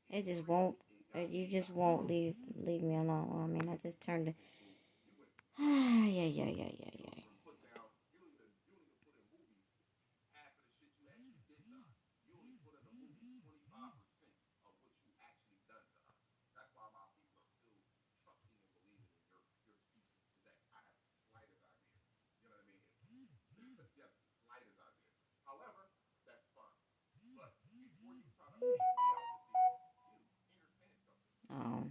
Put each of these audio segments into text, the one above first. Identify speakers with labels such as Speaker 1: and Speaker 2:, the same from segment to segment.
Speaker 1: It just won't. You just won't leave me alone. I mean, I just turned it. Yeah. Oh.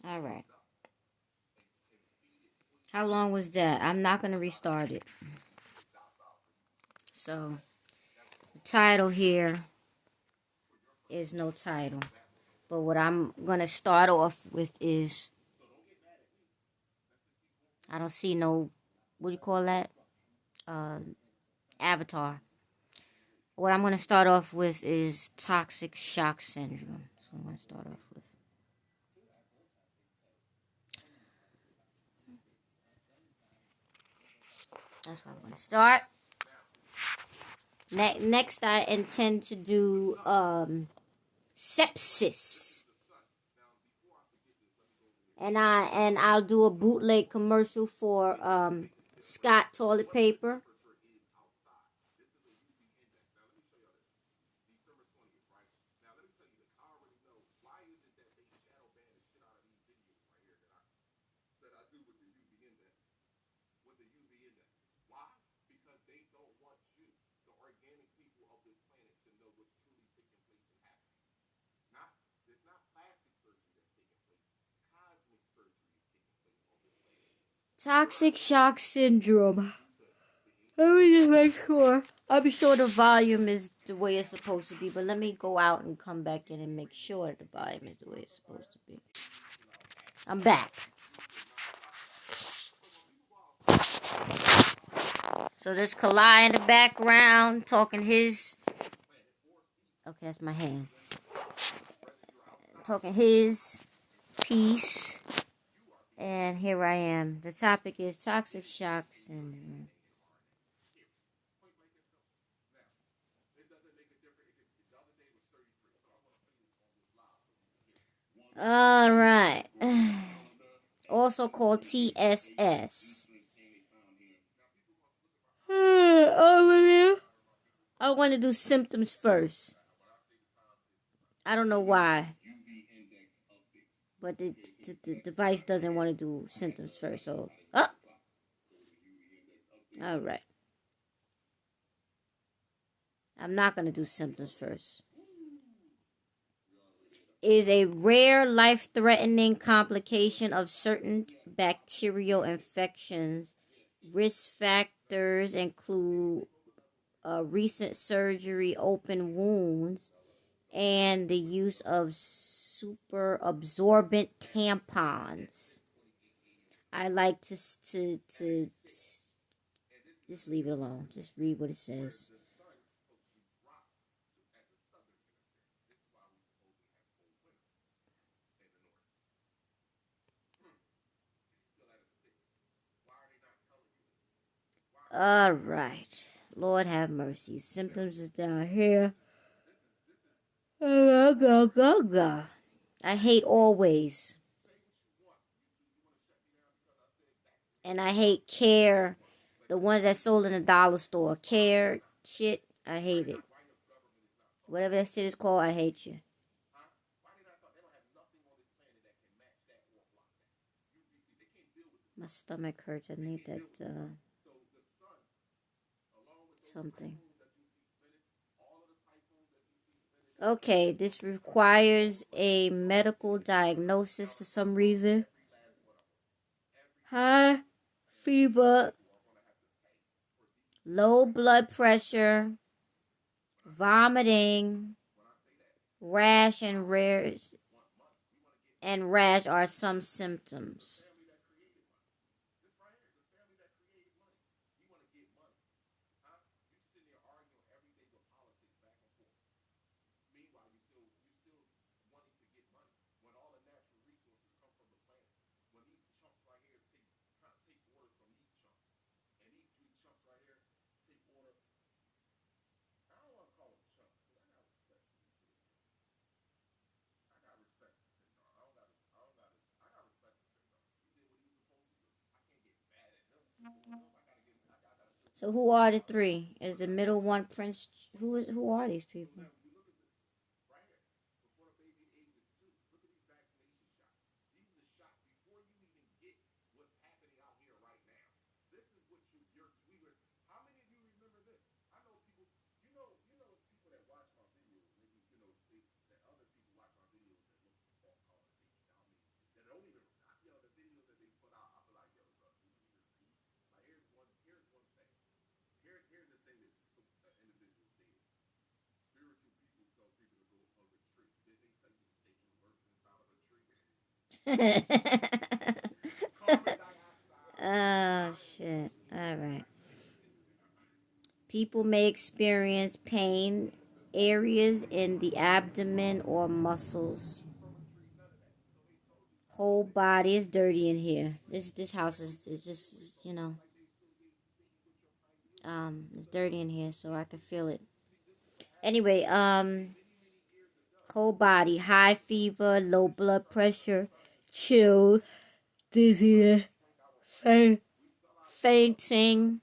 Speaker 1: All right. How long was that? I'm not going to restart it. So, the title here is no title. But what I'm going to start off with is, I don't see no, what do you call that? Avatar. What I'm going to start off with is toxic shock syndrome. That's what I'm going to start off with. That's what I'm going to start. Next, I intend to do sepsis. And I'll do a bootleg commercial for Scott toilet paper. Toxic shock syndrome. Let me just make sure. I'm sure the volume is the way it's supposed to be, but let me go out and come back in and make sure the volume is the way it's supposed to be. I'm back. So there's Kalai in the background talking his. Okay, that's my hand. Talking his piece. And here I am. The topic is toxic shock syndrome. All right. Also called TSS. I want to do symptoms first. I don't know why. But the device doesn't want to do symptoms first. So, all right. I'm not going to do symptoms first. Is a rare life-threatening complication of certain bacterial infections. Risk factors include recent surgery, open wounds, and the use of super absorbent tampons. I like to just leave it alone. Just read what it says. All right. Lord have mercy. Symptoms is down here. Go. I hate always. And I hate care. The ones that sold in the dollar store. Care shit. I hate it. Whatever that shit is called, I hate you. My stomach hurts. I need that something. Okay, this requires a medical diagnosis for some reason. High fever, low blood pressure, vomiting, rash rash are some symptoms. So who are the three? Is the middle one Prince? Who are these people? Oh shit. Alright. People may experience pain areas in the abdomen or muscles. Whole body is dirty in here. This house is just, it's dirty in here, so I can feel it. Anyway, whole body, high fever, low blood pressure, chill, dizziness, fainting,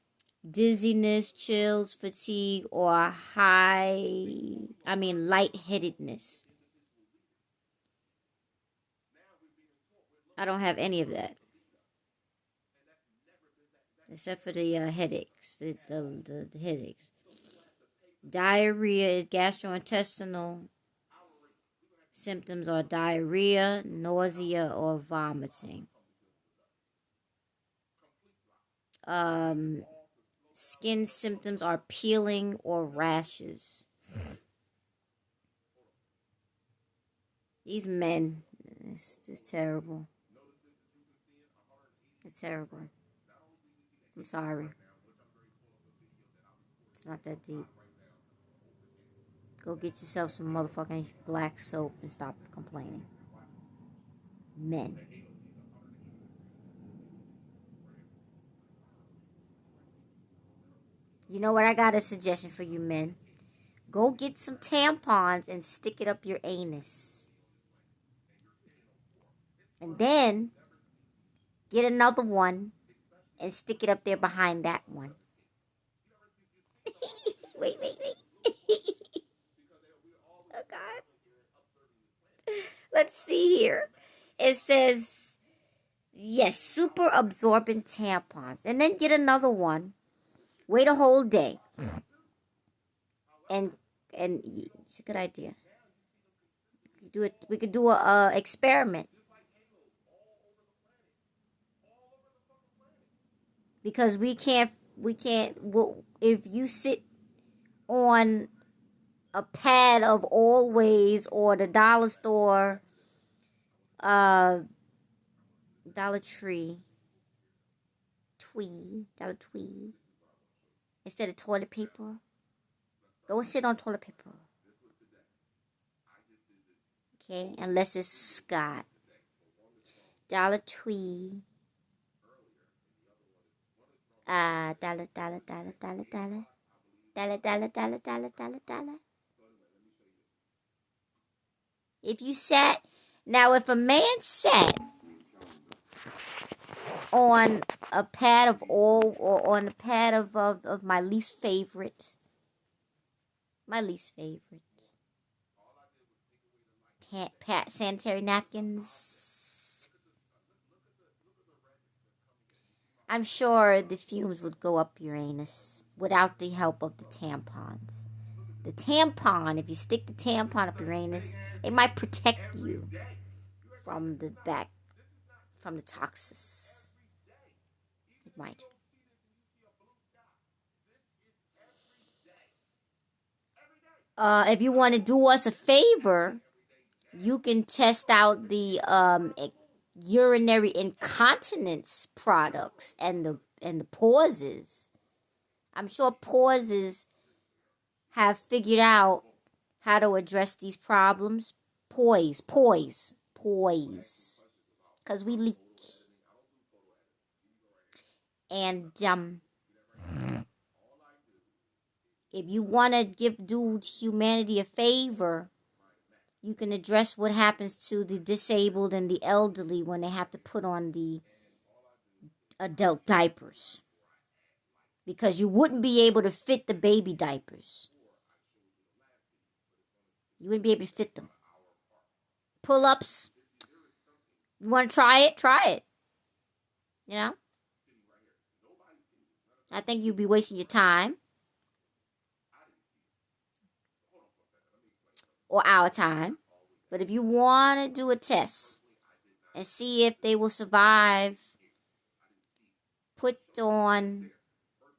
Speaker 1: dizziness, chills, fatigue, or lightheadedness. I don't have any of that. Except for the headaches, the headaches. Diarrhea is gastrointestinal symptoms are diarrhea, nausea, or vomiting. Skin symptoms are peeling or rashes. These men, it's just terrible. It's terrible. I'm sorry. It's not that deep. Go get yourself some motherfucking black soap and stop complaining. Men. You know what? I got a suggestion for you men. Go get some tampons and stick it up your anus. And then get another one and stick it up there behind that one. wait. Oh, God. Let's see here. It says, yes, super absorbent tampons. And then get another one. Wait a whole day. And it's a good idea. We could do a experiment. Because we can't, if you sit on a pad of Always or the dollar store, Dollar Tree, instead of toilet paper, don't sit on toilet paper. Okay, unless it's Scott. Dollar Tree. Dollar. If a man sat on a pad of oil or on a pad of my least favorite sanitary napkins, I'm sure the fumes would go up your anus without the help of the tampons. The tampon, if you stick the tampon up your anus, it might protect you from the toxins. It might. If you want to do us a favor, you can test out the urinary incontinence products and the pauses. I'm sure pauses have figured out how to address these problems. Poise. Because we leak. And if you want to do humanity a favor, you can address what happens to the disabled and the elderly when they have to put on the adult diapers. because you wouldn't be able to fit the baby diapers. You wouldn't be able to fit them. Pull-ups. You want to try it? Try it. You know? I think you'd be wasting your time. Or our time. But if you want to do a test and see if they will survive,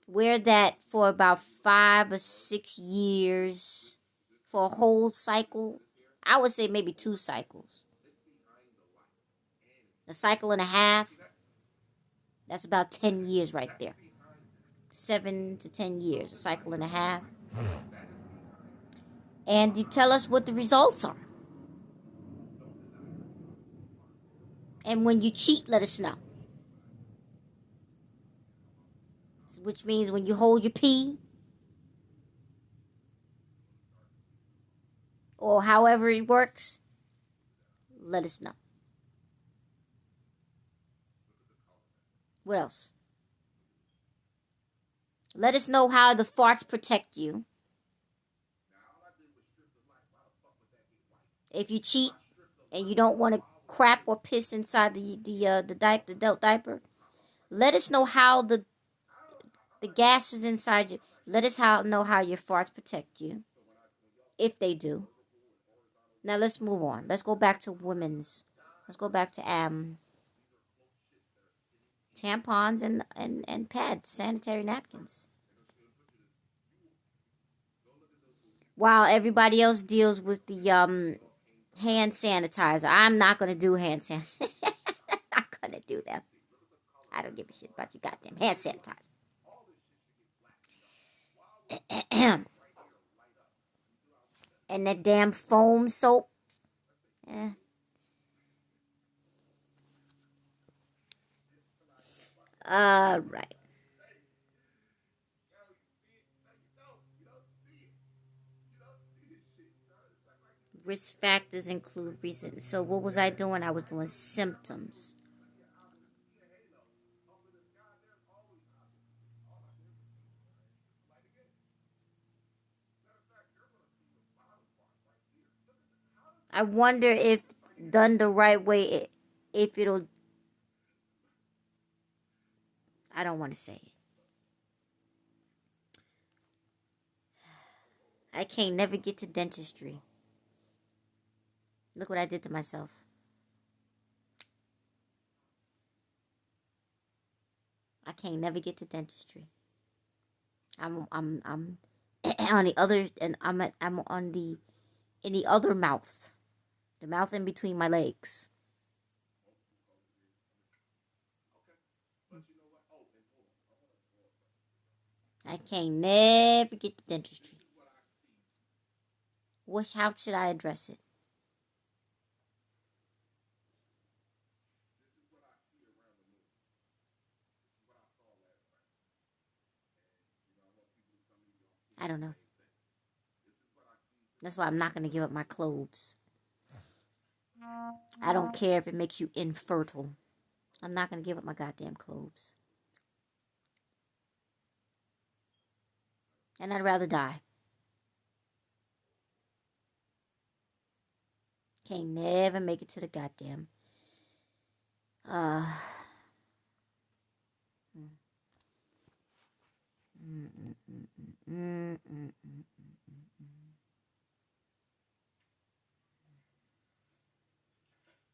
Speaker 1: wear that for about 5 or 6 years for a whole cycle. I would say maybe 2 cycles. A cycle and a half. That's about 10 years right there. 7 to 10 years. A cycle and a half. And you tell us what the results are. And when you cheat, let us know. Which means when you hold your pee, or however it works, let us know. What else? Let us know how the farts protect you. If you cheat and you don't want to crap or piss inside the adult diaper, let us know how the gas is inside you. Let us know how your farts protect you, if they do. Now let's move on. Let's go back to women's. Let's go back to tampons and pads, sanitary napkins. While everybody else deals with the hand sanitizer, I'm not gonna do hand sanitizer. I'm not gonna do that. I don't give a shit about your goddamn hand sanitizer. And that damn foam soap. All right. Risk factors include reasons. So what was I doing? I was doing symptoms. I wonder if done the right way, if it'll... I don't want to say it. I can't never get to dentistry. Look what I did to myself. I can't never get to dentistry. I'm on the other, and I'm on the in the other mouth, the mouth in between my legs. I can't never get to dentistry. How should I address it? I don't know. That's why I'm not going to give up my cloves. I don't care if it makes you infertile. I'm not going to give up my goddamn cloves. And I'd rather die. Can't never make it to the goddamn.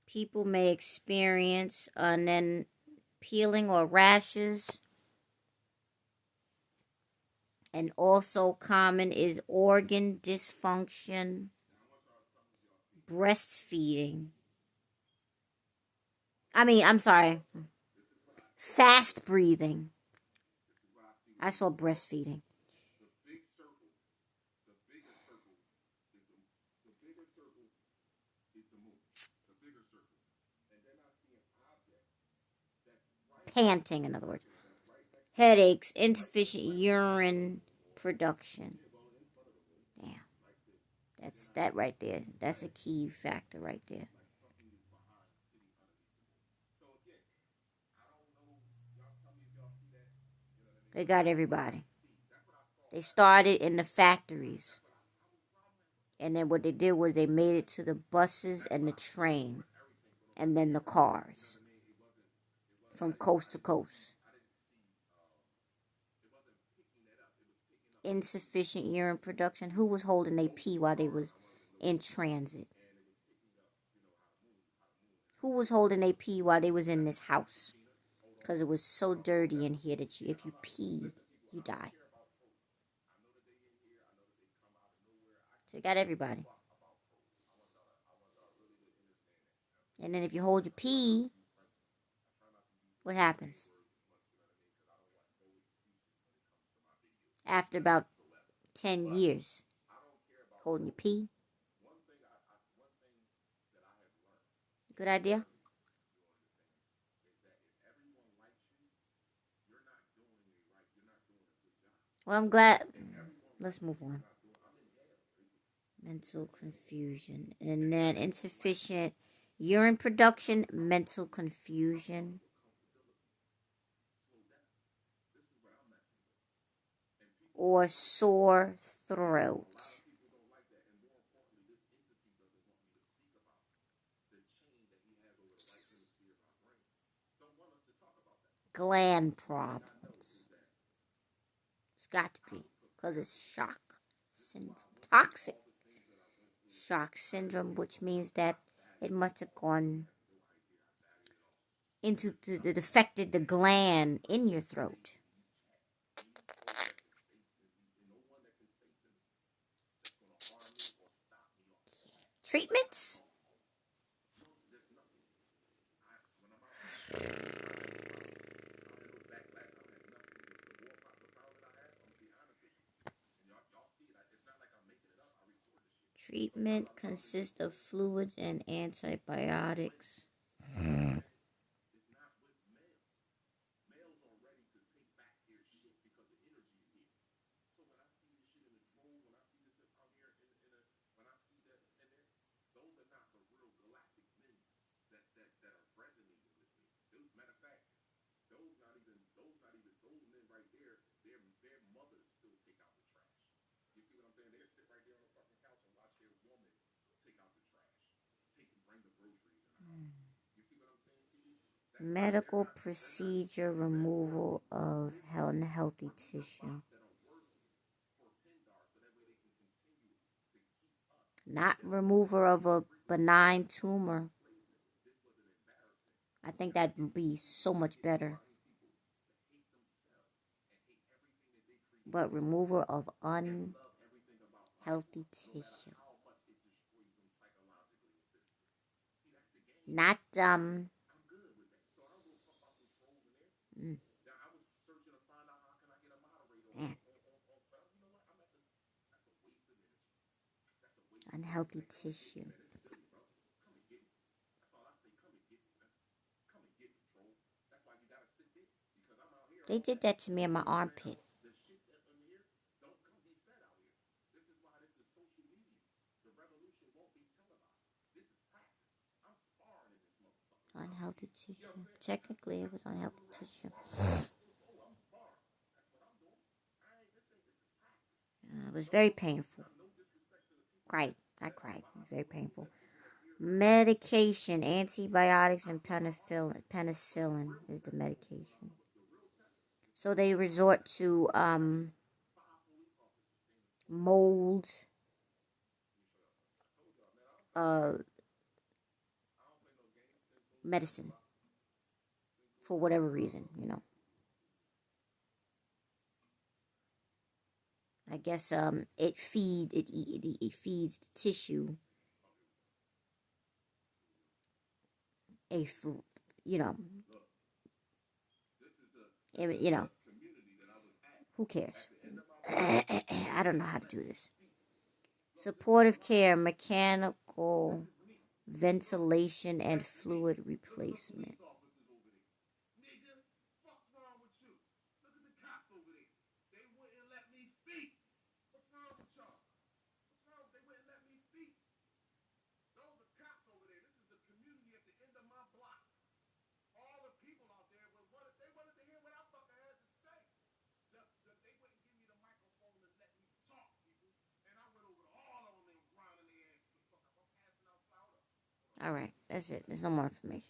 Speaker 1: People may experience then peeling or rashes. And also common is organ dysfunction, breastfeeding. I'm sorry. Fast breathing. I saw breastfeeding. Panting, in other words. Headaches, insufficient urine production. Yeah. That's that right there. That's a key factor right there. They got everybody. They started in the factories. And then what they did was they made it to the buses and the train. And then the cars. From coast to coast. Insufficient urine production. Who was holding a pee while they was in transit? Who was holding a pee while they was in this house? Because it was so dirty in here that if you pee, you die. So you got everybody. And then if you hold your pee, what happens? After about 10 years, holding your pee. Good idea? Well, I'm glad. Let's move on. Mental confusion. And then insufficient urine production, mental confusion. Or sore throat. Gland problems. It's got to be. Because it's shock syndrome. Toxic shock syndrome, which means that it must have gone into the affected the gland in your throat. Treatments? Treatment consists of fluids and antibiotics. Medical procedure, removal of unhealthy tissue. Not remover of a benign tumor. I think that'd be so much better. But remover of unhealthy tissue. Not, Man. Unhealthy tissue. They did that to me in my armpit. Unhealthy tissue. Technically, it was unhealthy tissue. It was very painful. Cried. I cried. It was very painful. Medication, antibiotics, and penicillin is the medication. So they resort to mold, medicine for whatever reason, I guess it feeds the tissue a food, you know, who cares? I don't know how to do this. Supportive care, mechanical ventilation, and fluid replacement. All right, that's it. There's no more information.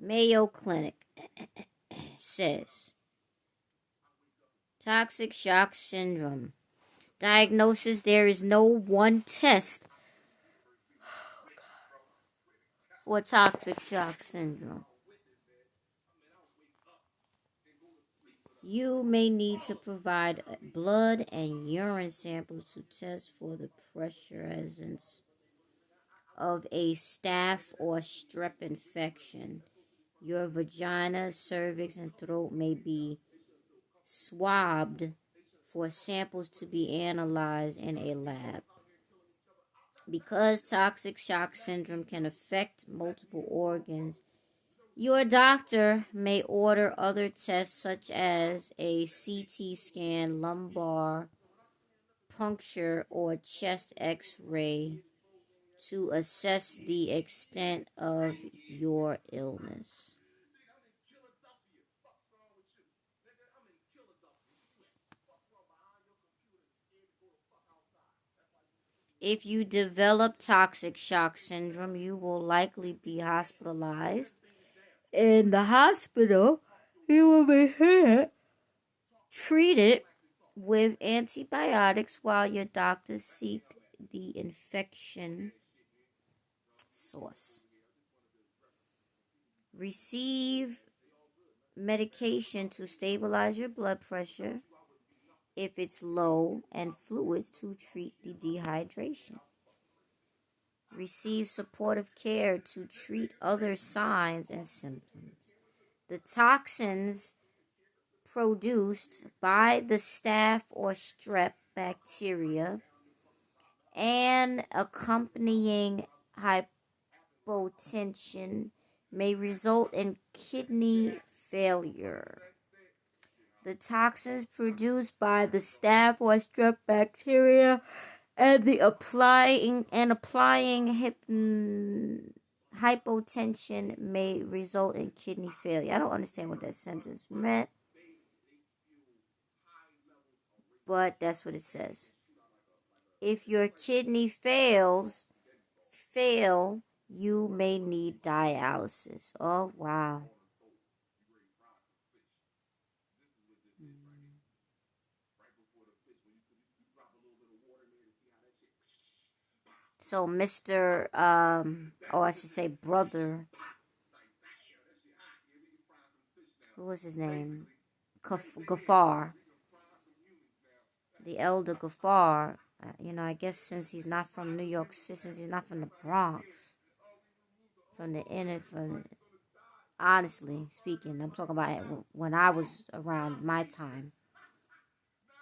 Speaker 1: Mayo Clinic says toxic shock syndrome. Diagnosis: there is no one test for toxic shock syndrome. You may need to provide blood and urine samples to test for the presence of a staph or strep infection. Your vagina, cervix, and throat may be swabbed for samples to be analyzed in a lab. Because toxic shock syndrome can affect multiple organs, your doctor may order other tests such as a CT scan, lumbar puncture, or chest x-ray to assess the extent of your illness. If you develop toxic shock syndrome, you will likely be hospitalized. In the hospital, you will be treated with antibiotics while your doctors seek the infection source. Receive medication to stabilize your blood pressure if it's low and fluids to treat the dehydration. Receive supportive care to treat other signs and symptoms. The toxins produced by the staph or strep bacteria and accompanying hypotension may result in kidney failure. The toxins produced by the staph or strep bacteria and the applying hypotension may result in kidney failure. I don't understand what that sentence meant, but that's what it says. If your kidney fail, you may need dialysis. Oh, wow. So, Mr. I should say brother, who was his name? Gafar. The elder Gafar. I guess since he's not from New York City, since he's not from the Bronx, honestly speaking, I'm talking about when I was around my time.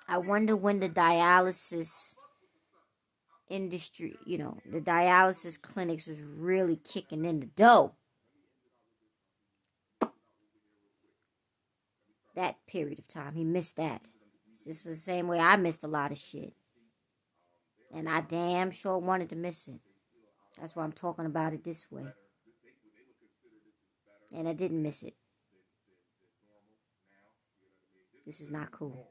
Speaker 1: I wonder when the dialysis industry, the dialysis clinics was really kicking in the dough. That period of time, he missed that. It's just the same way I missed a lot of shit. And I damn sure wanted to miss it. That's why I'm talking about it this way. And I didn't miss it. This is not cool.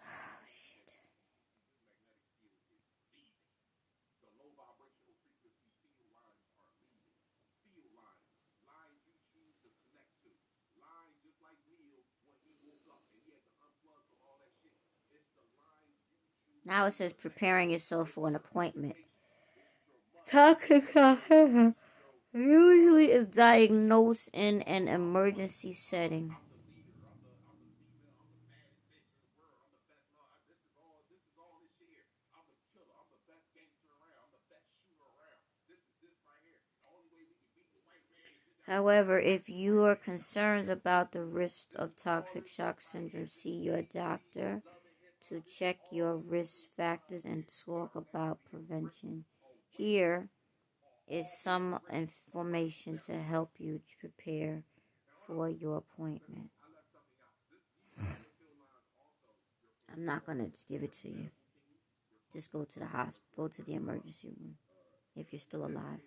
Speaker 1: Oh, shit. Now it says preparing yourself for an appointment. Toxic shock usually is diagnosed in an emergency setting. However, if you are concerned about the risk of toxic shock syndrome, see your doctor to check your risk factors and talk about prevention. Here is some information to help you prepare for your appointment. I'm not going to give it to you. Just go to the hospital, go to the emergency room if you're still alive.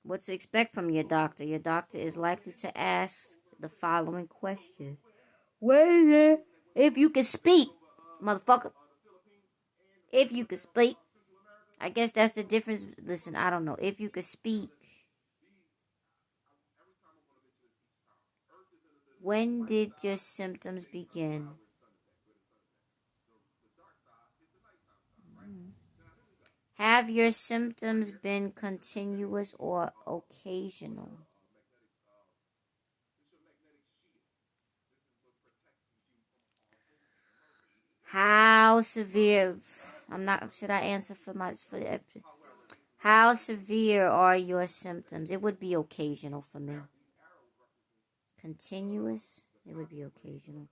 Speaker 1: What to expect from your doctor? Your doctor is likely to ask the following questions. What is it? If you can speak, motherfucker. If you could speak. I guess that's the difference. Listen, I don't know. If you could speak. When did your symptoms begin? Have your symptoms been continuous or occasional? How severe? Should I answer for the? How severe are your symptoms? It would be occasional for me. Continuous? It would be occasional.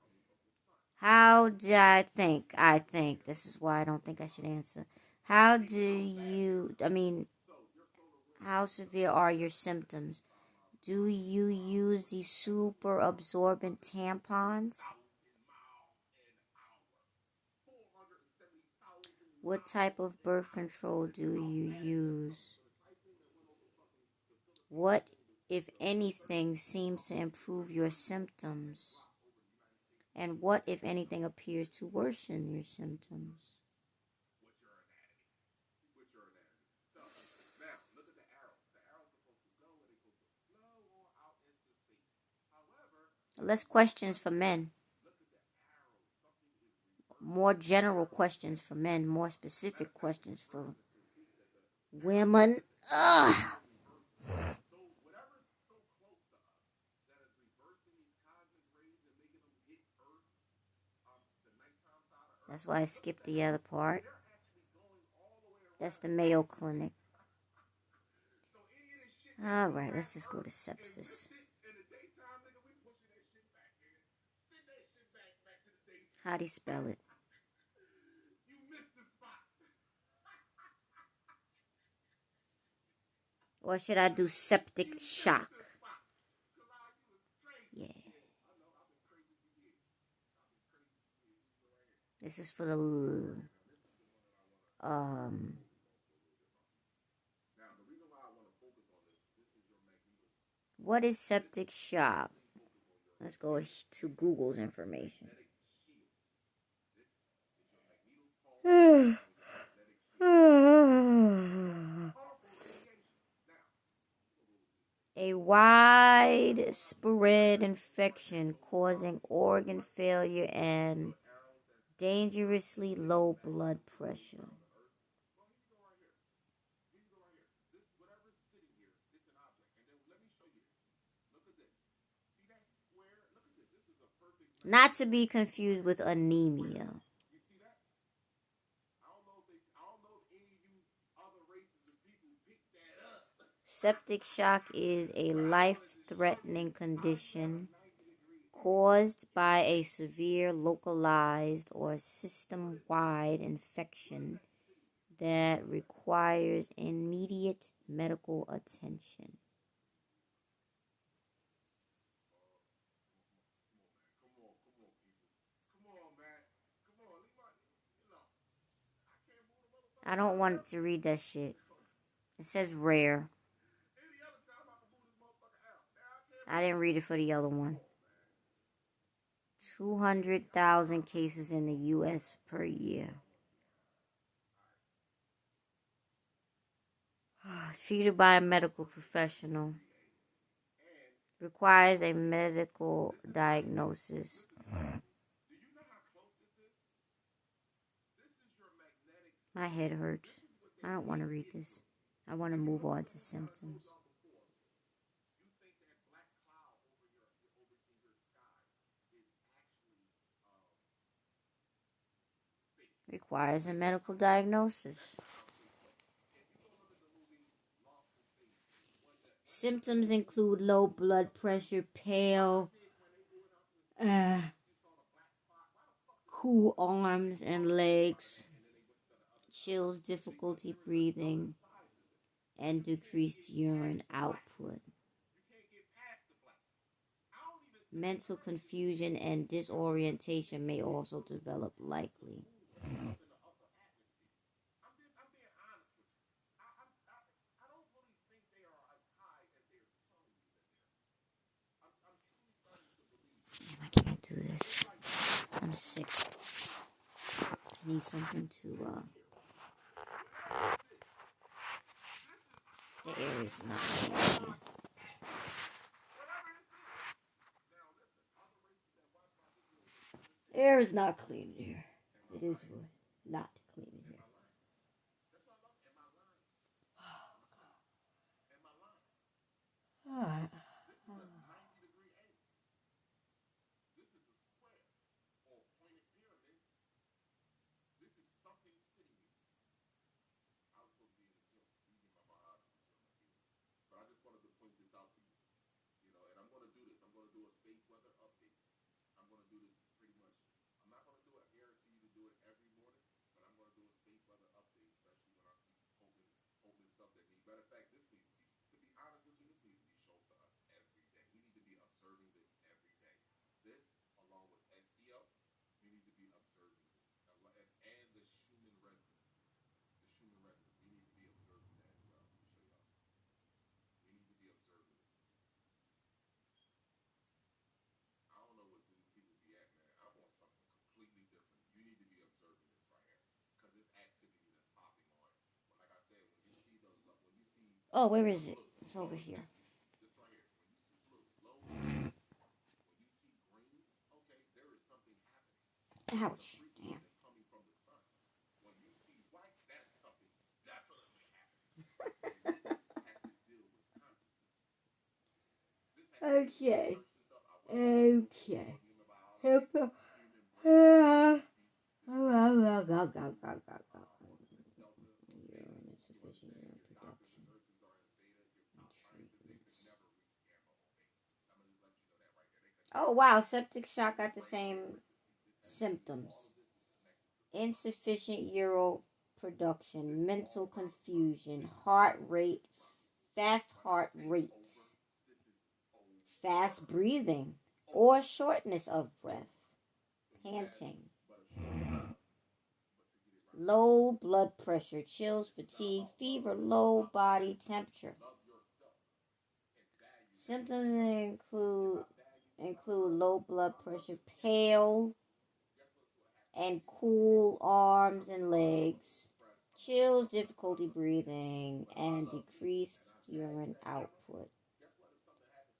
Speaker 1: How do I think? This is why I don't think I should answer. How severe are your symptoms? Do you use the super absorbent tampons? What type of birth control do you use? What, if anything, seems to improve your symptoms? And what, if anything, appears to worsen your symptoms? Less questions for men. More general questions for men. More specific questions for women. Ugh. That's why I skipped the other part. That's the Mayo Clinic. Alright, let's just go to sepsis. How do you spell it? Or should I do septic shock? Yeah. This is for the what is septic shock? Let's go to Google's information. A widespread infection causing organ failure and dangerously low blood pressure. Not to be confused with anemia. Septic shock is a life-threatening condition caused by a severe localized or system-wide infection that requires immediate medical attention. I don't want to read that shit. It says rare. I didn't read it for the other one. 200,000 cases in the U.S. per year. Treated by a medical professional. Requires a medical diagnosis. My head hurts. I don't want to read this. I want to move on to symptoms. Requires a medical diagnosis. Symptoms include low blood pressure, pale, cool arms and legs, chills, difficulty breathing, and decreased urine output. Mental confusion and disorientation may also develop likely. Damn, I can't do this. I'm sick. I need something to, the air is not clean here. Air is not clean here. It is not clean here. Alright. Oh, where is it? It's over here. Ouch. Damn. Okay. Okay. Urine insufficient urine production and treatments. Oh wow, septic shock got the same symptoms. Insufficient urine production, mental confusion, heart rate, fast breathing, or shortness of breath, panting. Low blood pressure, chills, fatigue, fever, low body temperature. Symptoms include low blood pressure, pale and cool arms and legs, chills, difficulty breathing, and decreased urine output.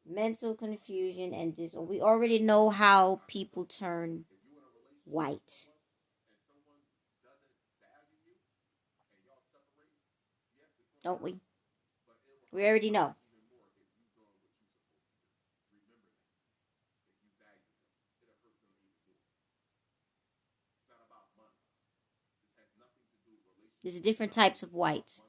Speaker 1: Mental confusion and we already know how people turn white. Don't we? We already know. There's different types of white.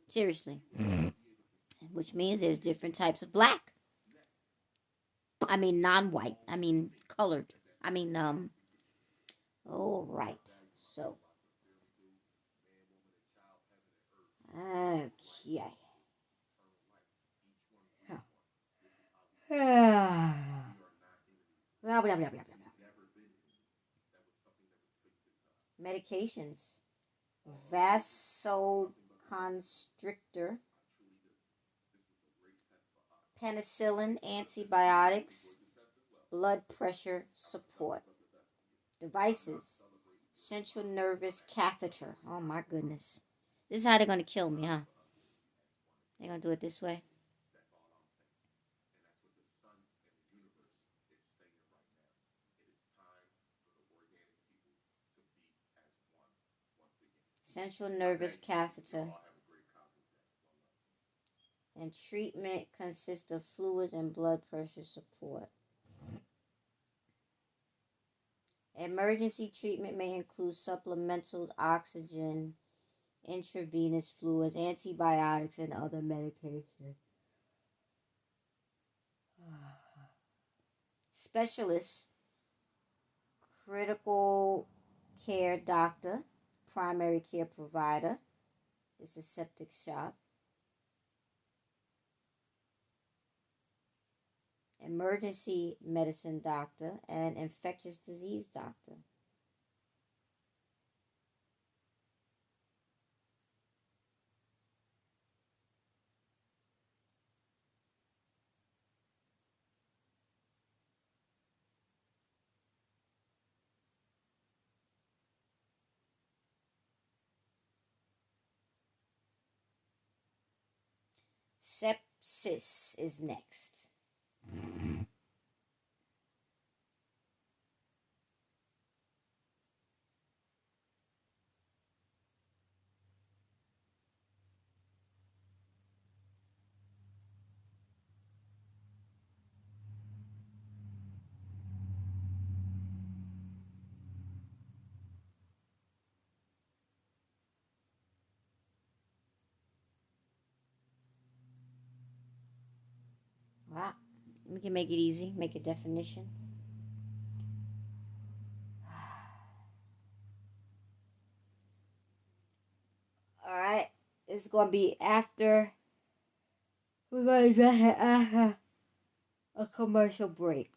Speaker 1: Seriously. Which means there's different types of black. I mean non-white. I mean colored. I mean all right. So okay. Blah, blah, blah, blah, blah. Medications. Vasoconstrictor, penicillin, antibiotics, blood pressure support. Devices. Central nervous catheter. Oh my goodness. This is how they're going to kill me, huh? They're going to do it this way. Central nervous catheter. And treatment consists of fluids and blood pressure support. Emergency treatment may include supplemental oxygen, intravenous fluids, antibiotics, and other medication. Specialist, critical care doctor, primary care provider. This is Septic Shock. Emergency medicine doctor and infectious disease doctor. Sepsis is next. Wow. We can make it easy, make a definition. Alright, this is going to be after. We're going to address it after a commercial break.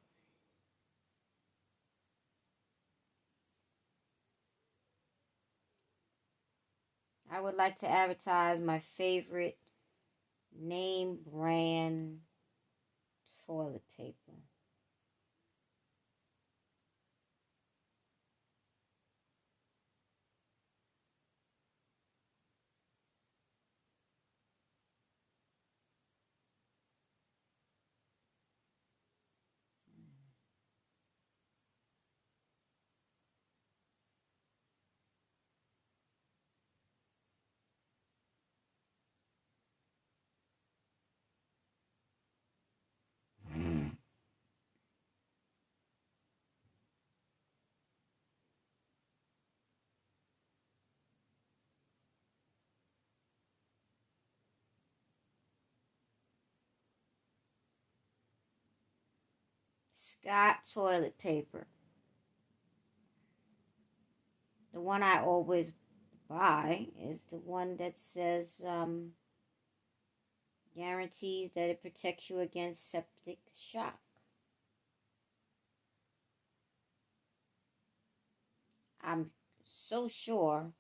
Speaker 1: I would like to advertise my favorite name brand toilet paper. Scott toilet paper. The one I always buy is the one that says guarantees that it protects you against septic shock. I'm so sure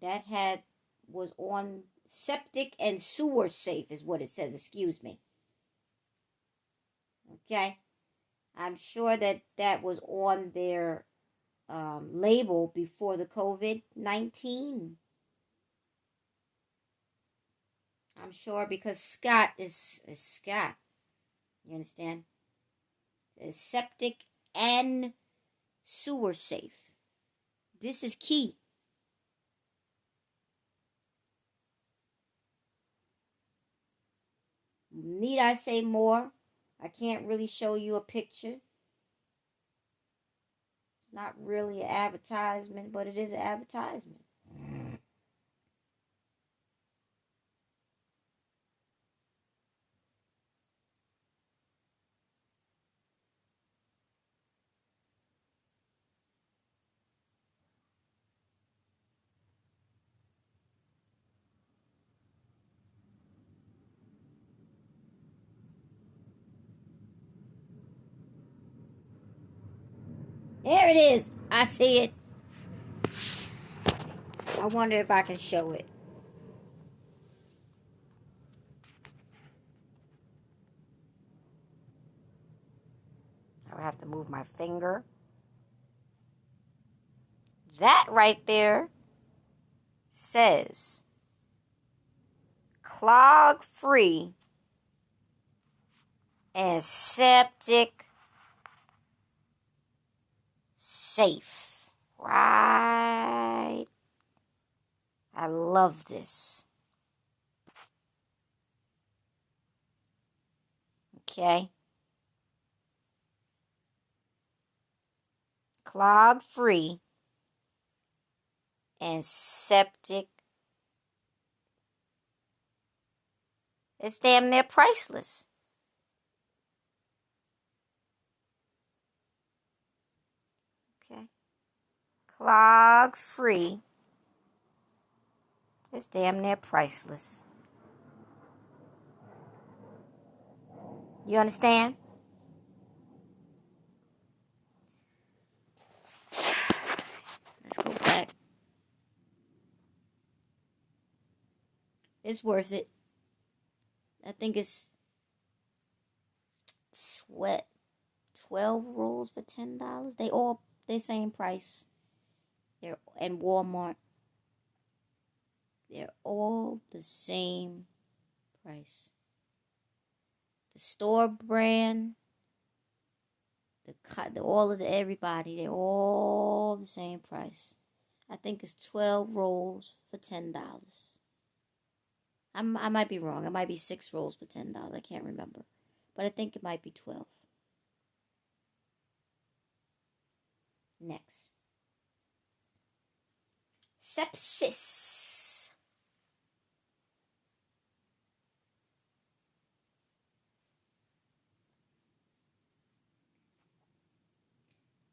Speaker 1: that was on septic and sewer safe is what it says, excuse me. Okay? I'm sure that was on their label before the COVID-19. I'm sure because Scott is Scott. You understand? It's septic and sewer safe. This is key. Need I say more? I can't really show you a picture. It's not really an advertisement, but it is an advertisement. There it is. I see it. I wonder if I can show it. I would have to move my finger. That right there says clog free and septic safe. Right. I love this. Okay. Clog free and septic. It's damn near priceless. Okay. Clog free. It's damn near priceless. You understand? Let's go back. It's worth it. I think it's 12 rolls for $10. They all the same price. They're in Walmart. They're all the same price. The store brand, all of everybody, they're all the same price. I think it's 12 rolls for $10. I might be wrong. It might be 6 rolls for $10. I can't remember. But I think it might be 12. Next. Sepsis.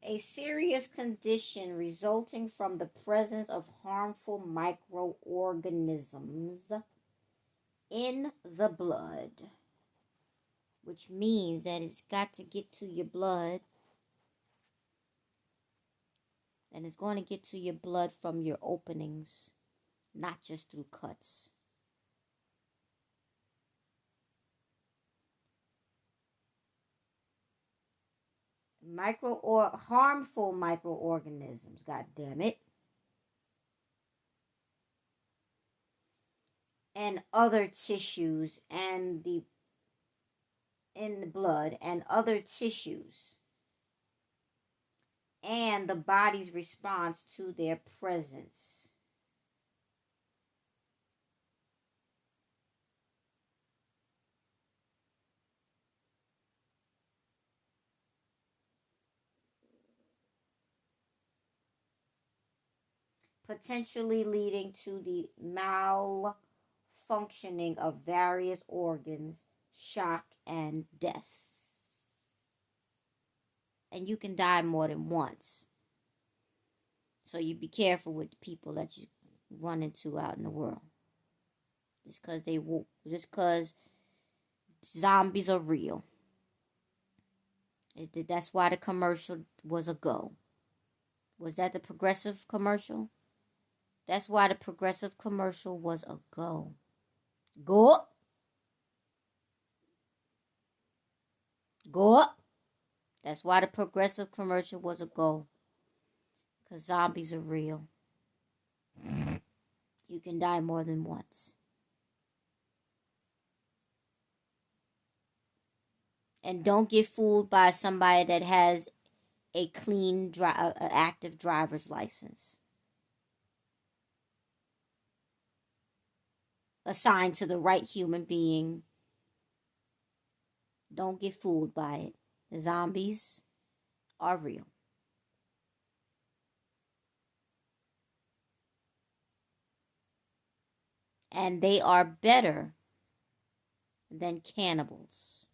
Speaker 1: A serious condition resulting from the presence of harmful microorganisms in the blood. Which means that it's got to get to your blood. And it's going to get to your blood from your openings, not just through cuts. Harmful microorganisms, god damn it. And other tissues in the blood and other tissues. And the body's response to their presence. Potentially leading to the malfunctioning of various organs, shock, and death. And you can die more than once. So you be careful with the people that you run into out in the world. Just because zombies are real. That's why the commercial was a go. Was that the Progressive commercial? That's why the Progressive commercial was a go. Go up. Go up. That's why the Progressive commercial was a go. Because zombies are real. You can die more than once. And don't get fooled by somebody that has a clean, active driver's license. Assigned to the right human being. Don't get fooled by it. The zombies are real. And they are better than cannibals.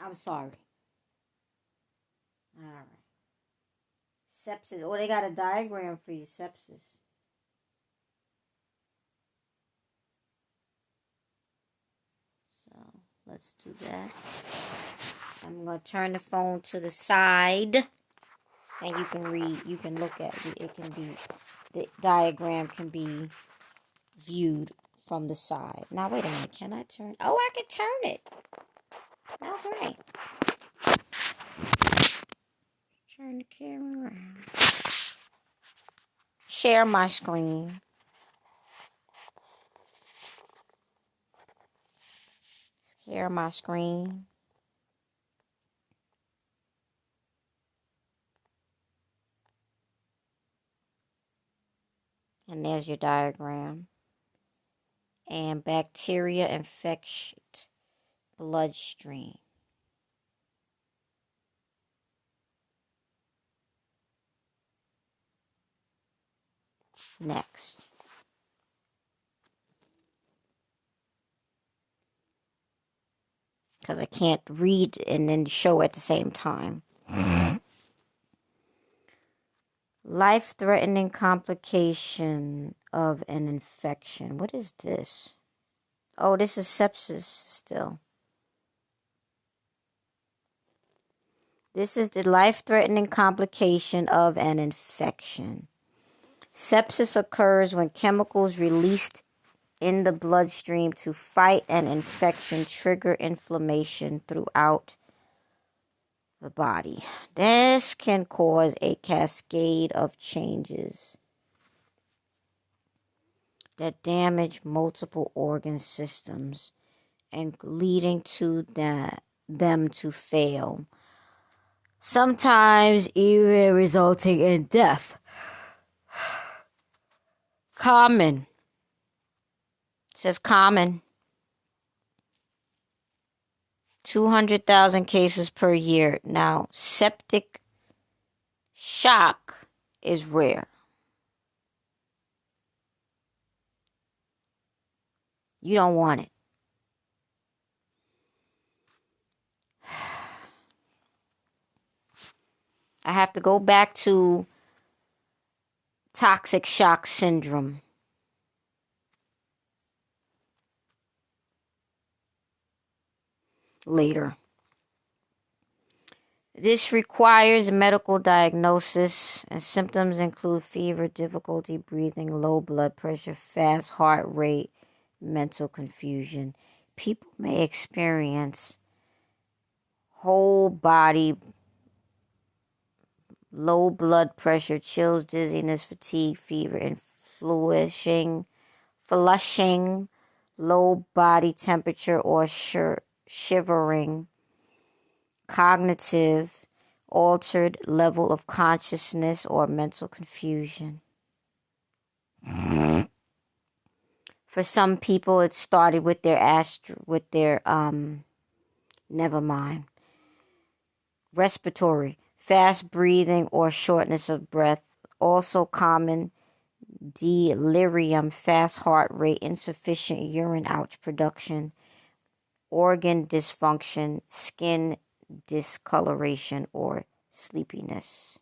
Speaker 1: I'm sorry. All right. Sepsis. Oh, they got a diagram for you. Sepsis. let's do that. I'm going to turn the phone to the side. And you can read, you can look at it. It can be, the diagram can be viewed from the side. Now, wait a minute. Can I turn? Oh, I can turn it. All right. Turn the camera around. Share my screen. Share my screen. And there's your diagram. And bacteria infect bloodstream. Next. Because I can't read and then show at the same time. Life-threatening complication of an infection. What is this? Oh, this is sepsis still. This is the life-threatening complication of an infection. Sepsis occurs when chemicals released in the bloodstream to fight an infection trigger inflammation throughout the body. This can cause a cascade of changes that damage multiple organ systems and leading to them to fail, sometimes even resulting in death. Common. It says common. 200,000 cases per year. Now, septic shock is rare. You don't want it. I have to go back to toxic shock syndrome. Later. This requires medical diagnosis, and symptoms include fever, difficulty breathing, low blood pressure, fast heart rate, mental confusion. People may experience whole body low blood pressure, chills, dizziness, fatigue, fever, and flushing, low body temperature or shivering, cognitive, altered level of consciousness or mental confusion. For some people, it started with their never mind. Respiratory, fast breathing or shortness of breath. Also common, delirium, fast heart rate, insufficient urine out production, organ dysfunction, skin discoloration, or sleepiness.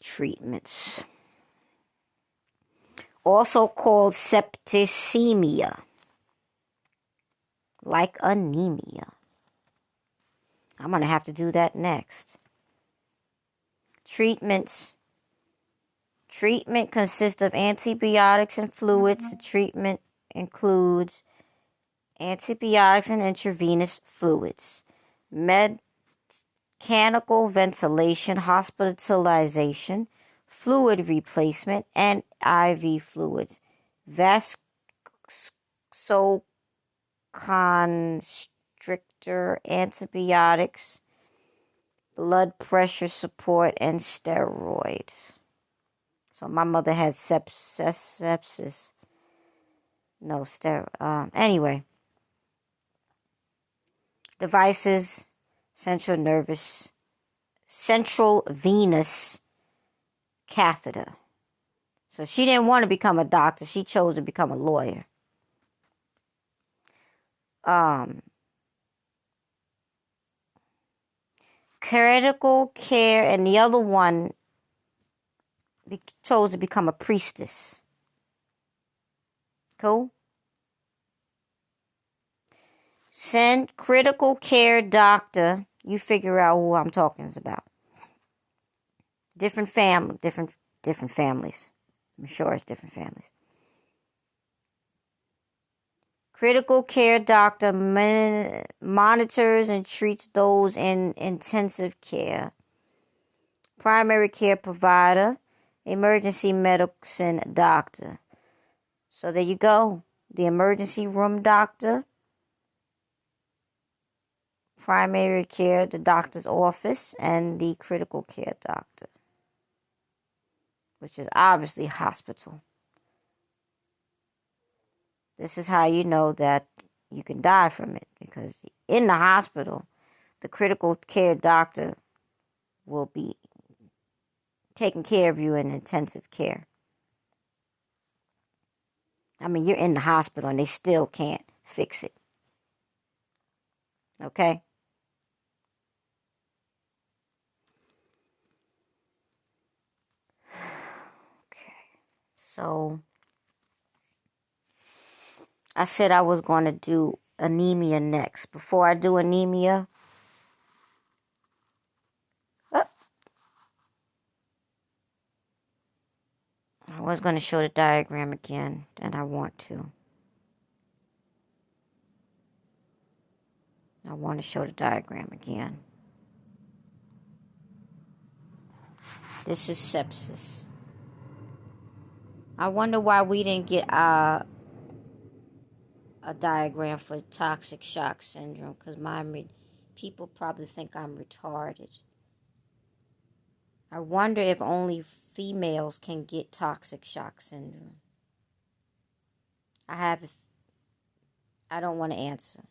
Speaker 1: Treatments. Also called septicemia, like anemia. I'm going to have to do that next. Treatments. Treatment consists of antibiotics and fluids. The treatment includes antibiotics and intravenous fluids, mechanical ventilation, hospitalization, fluid replacement, and IV fluids, vasoconstrictor, antibiotics, blood pressure support, and steroids. So my mother had sepsis. No, anyway. Devices, central venous catheter. So she didn't want to become a doctor. She chose to become a lawyer. critical care, and the other one chose to become a priestess. Cool? Send critical care doctor. You figure out who I'm talking about. Different families. I'm sure it's different families. Critical care doctor monitors and treats those in intensive care. Primary care provider, emergency medicine doctor. So there you go. The emergency room doctor, primary care, the doctor's office, and the critical care doctor, which is obviously hospital. This is how you know that you can die from it, because in the hospital, the critical care doctor will be taking care of you in intensive care. I mean, you're in the hospital and they still can't fix it. Okay? Okay. So, I said I was going to do anemia next. Before I do anemia, I was going to show the diagram again, and I want to. I want to show the diagram again. This is sepsis. I wonder why we didn't get a diagram for toxic shock syndrome, because people probably think I'm retarded. I wonder if only females can get toxic shock syndrome. I don't want to answer.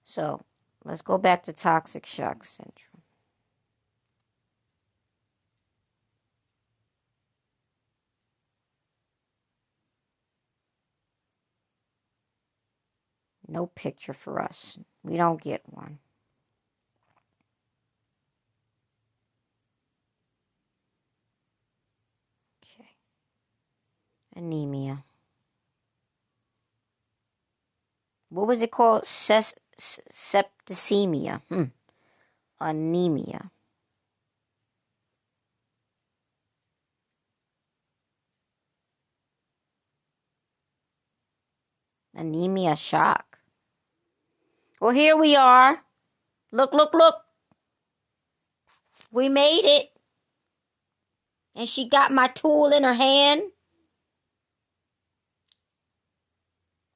Speaker 1: So, let's go back to toxic shock syndrome. No picture for us. We don't get one. Okay. Anemia. What was it called? Septicemia. Anemia. Anemia shock. Well, here we are. Look. We made it. And she got my tool in her hand.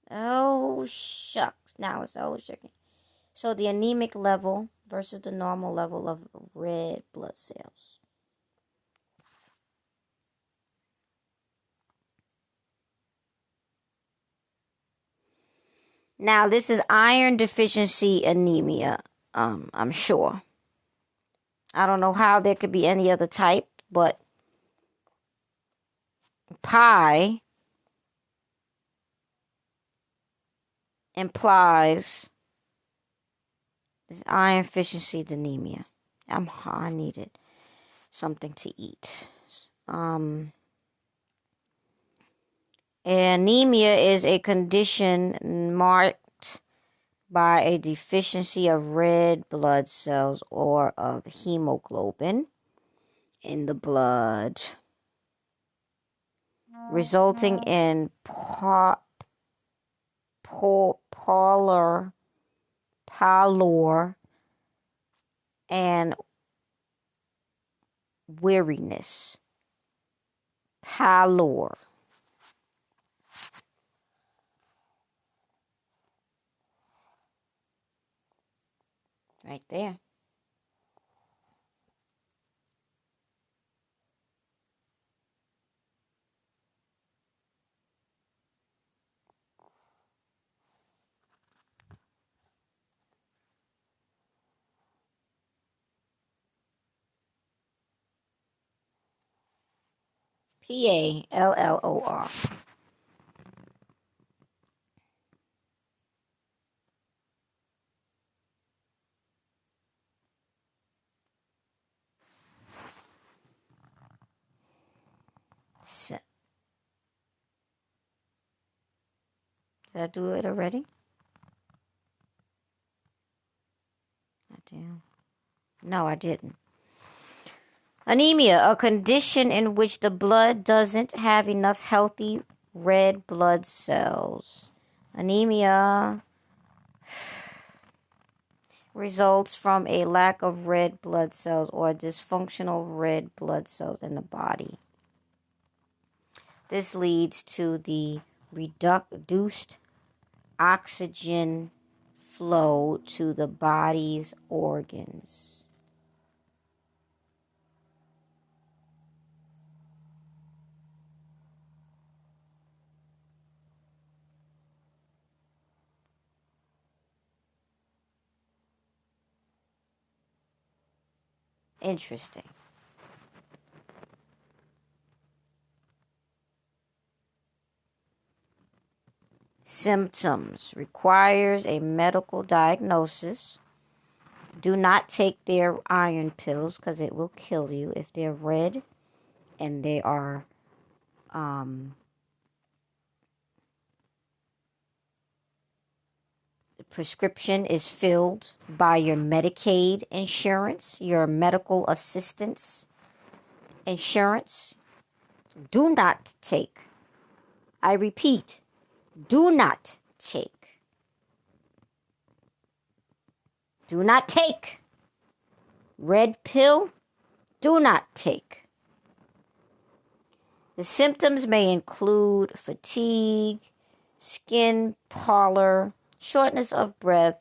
Speaker 1: Oh, shucks. Now it's shaking. So the anemic level versus the normal level of red blood cells. Now, this is iron deficiency anemia, I'm sure. I don't know how there could be any other type, but pi implies this iron deficiency anemia. I needed something to eat. Anemia is a condition marked by a deficiency of red blood cells or of hemoglobin in the blood, resulting in pallor and weariness. Pallor. Right there. Pallor. Did I do it already? No, I didn't. Anemia, a condition in which the blood doesn't have enough healthy red blood cells. Anemia results from a lack of red blood cells or dysfunctional red blood cells in the body. This leads to the reduced oxygen flow to the body's organs. Interesting. Symptoms. Requires a medical diagnosis. Do not take their iron pills because it will kill you if they're red and they are the prescription is filled by your Medicaid insurance, your medical assistance insurance. Do not take. I repeat, do not take. Do not take. Red pill, do not take. The symptoms may include fatigue, skin pallor, shortness of breath,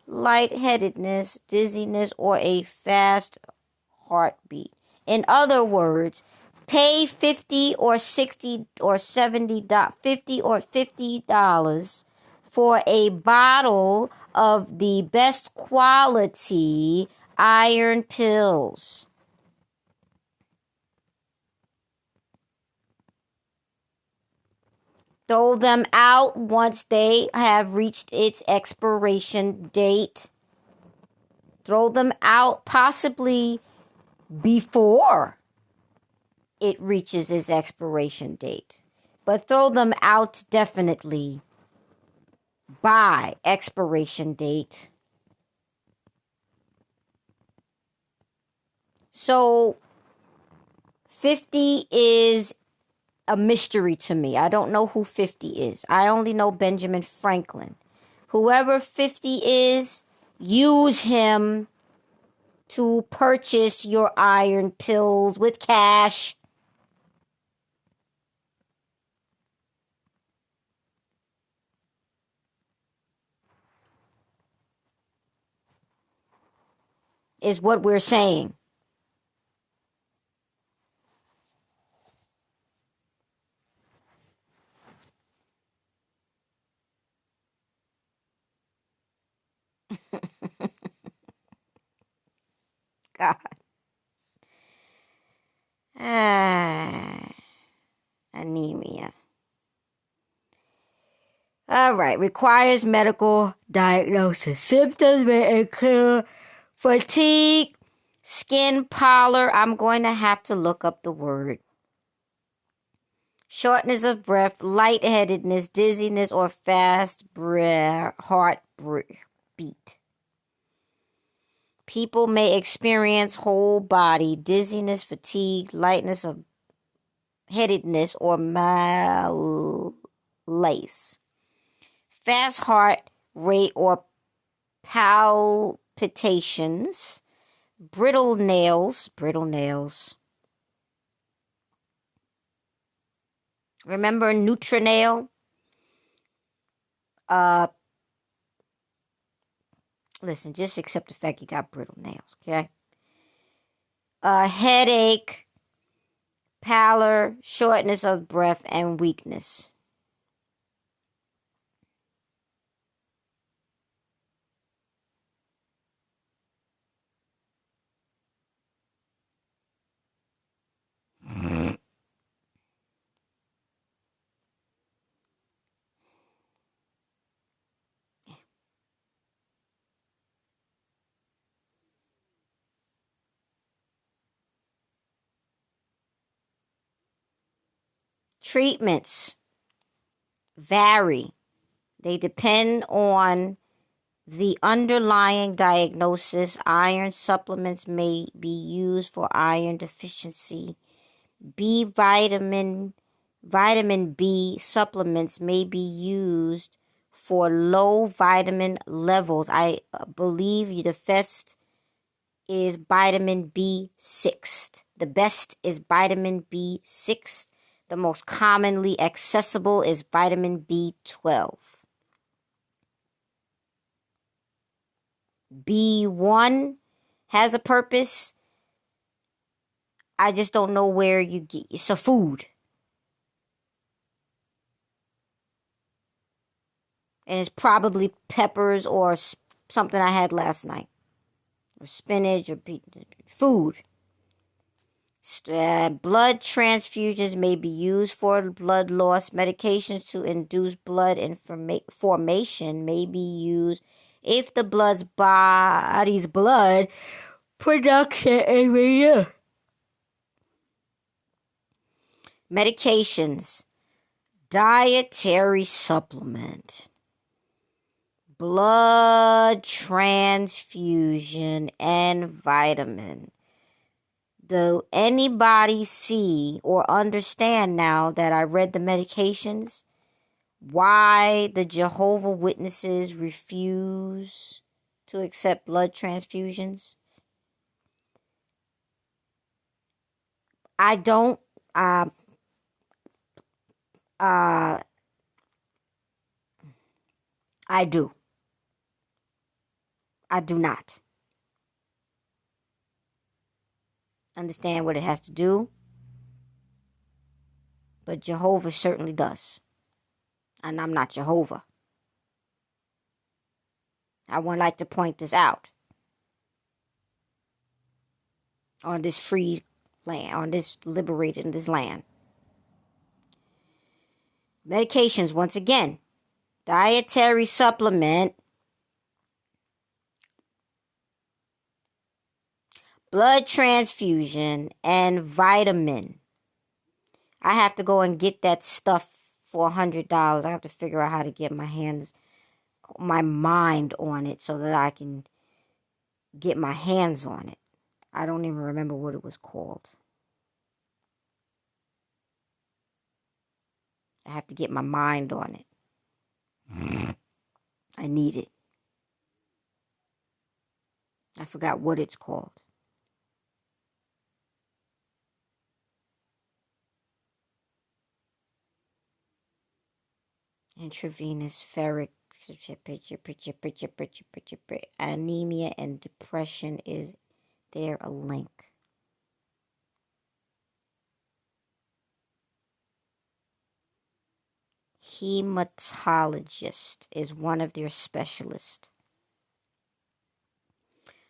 Speaker 1: lightheadedness, dizziness, or a fast heartbeat. In other words, pay $50 or $60 or $70, $50 or $50 for a bottle of the best quality iron pills. Throw them out once they have reached its expiration date. Throw them out possibly before it reaches its expiration date. But throw them out definitely by expiration date. So 50 is a mystery to me. I don't know who 50 is. I only know Benjamin Franklin. Whoever 50 is, use him to purchase your iron pills with cash. Is what we're saying. God. Anemia. All right. Requires medical diagnosis. Symptoms may include fatigue, skin pallor. I'm going to have to look up the word. Shortness of breath, lightheadedness, dizziness, or fast heartbeat. People may experience whole body dizziness, fatigue, lightness of headedness, or malaise. Fast heart rate or palpitations, brittle nails. Remember Nutrinail? Listen, just accept the fact you got brittle nails, okay? Headache, pallor, shortness of breath, and weakness. Treatments vary. They depend on the underlying diagnosis. Iron supplements may be used for iron deficiency. Vitamin B supplements may be used for low vitamin levels. I believe the best is vitamin B6. The best is vitamin B6. The most commonly accessible is vitamin B12. B1 has a purpose. I just don't know where you get. It's a food. And it's probably peppers or something I had last night. Or spinach or food. Blood transfusions may be used for blood loss. Medications to induce blood formation may be used if the body's blood production is reduced. Medications, dietary supplement, blood transfusion, and vitamin. Do anybody see or understand now that I read the medications why the Jehovah's Witnesses refuse to accept blood transfusions? I don't. I do. I do not understand what it has to do, but Jehovah certainly does. And I'm not Jehovah. I would like to point this out on this free land, on this liberated in this land. Medications, once again, dietary supplement, blood transfusion, and vitamin. I have to go and get that stuff for $100. I have to figure out how to get my mind on it so that I can get my hands on it. I don't even remember what it was called. I have to get my mind on it. I need it. I forgot what it's called. Intravenous ferric anemia and depression. Is there a link? Hematologist is one of their specialists.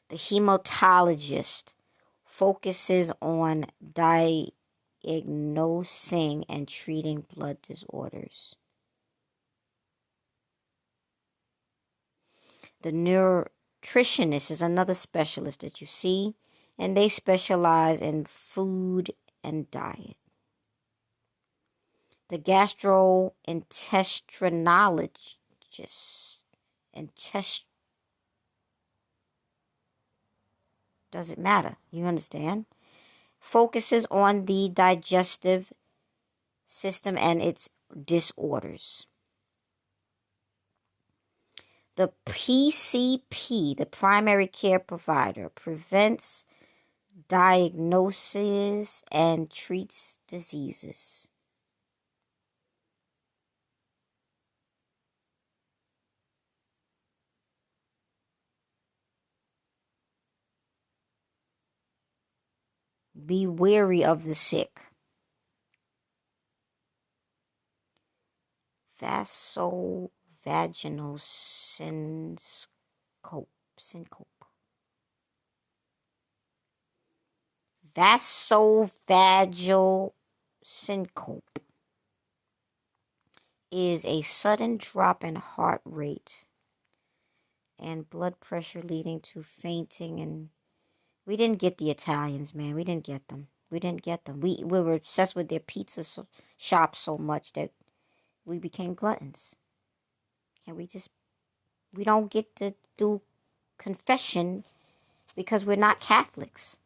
Speaker 1: The hematologist focuses on diagnosing and treating blood disorders. The nutritionist is another specialist that you see, and they specialize in food and diet. The gastrointestinologist, doesn't matter, you understand, focuses on the digestive system and its disorders. The PCP, the primary care provider, prevents, diagnoses, and treats diseases. Be wary of the sick. Vasovaginal syncope. Vasovagal syncope is a sudden drop in heart rate and blood pressure leading to fainting. And we didn't get the Italians, man. We didn't get them. We didn't get them. We were obsessed with their pizza shop so much that we became gluttons. And we don't get to do confession because we're not Catholics.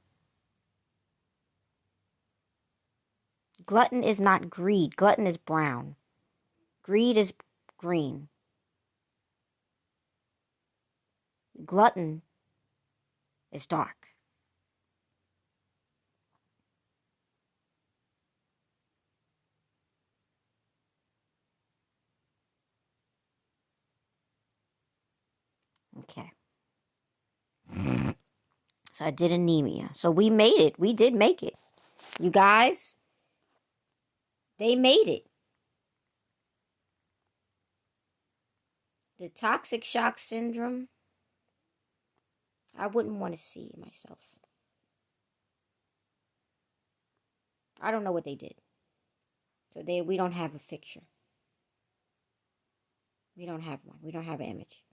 Speaker 1: Glutton is not greed. Glutton is brown. Greed is green. Glutton is dark. Okay. So I did anemia. So we made it. We did make it. You guys, they made it. The toxic shock syndrome, I wouldn't want to see it myself. I don't know what they did. So we don't have a picture. We don't have one. We don't have an image.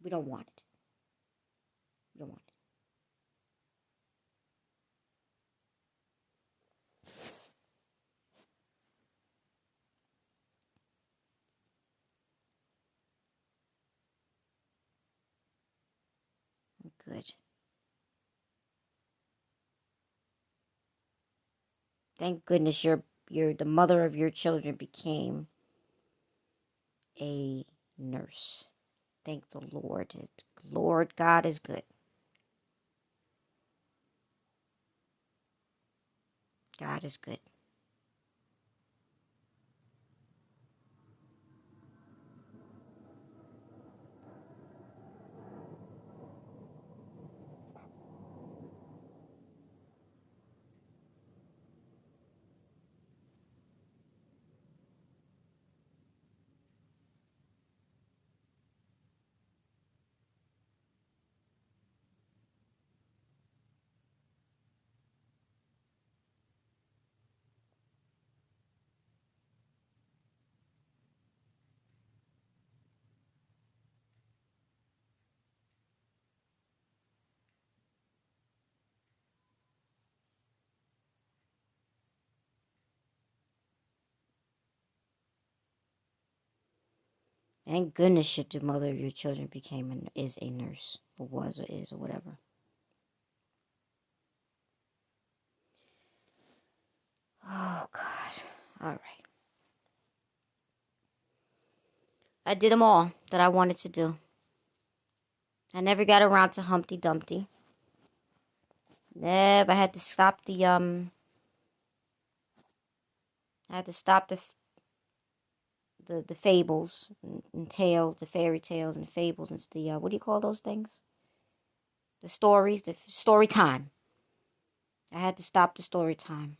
Speaker 1: We don't want it. We don't want it. Good. Thank goodness you're the mother of your children became a nurse. Thank the Lord. Lord God is good. God is good. Thank goodness the mother of your children is a nurse, or was, or is, or whatever. Oh, God. All right. I did them all that I wanted to do. I never got around to Humpty Dumpty. Never. I had to stop the the fables and tales, the fairy tales and fables and the what do you call those things? The stories, the story time. I had to stop the story time.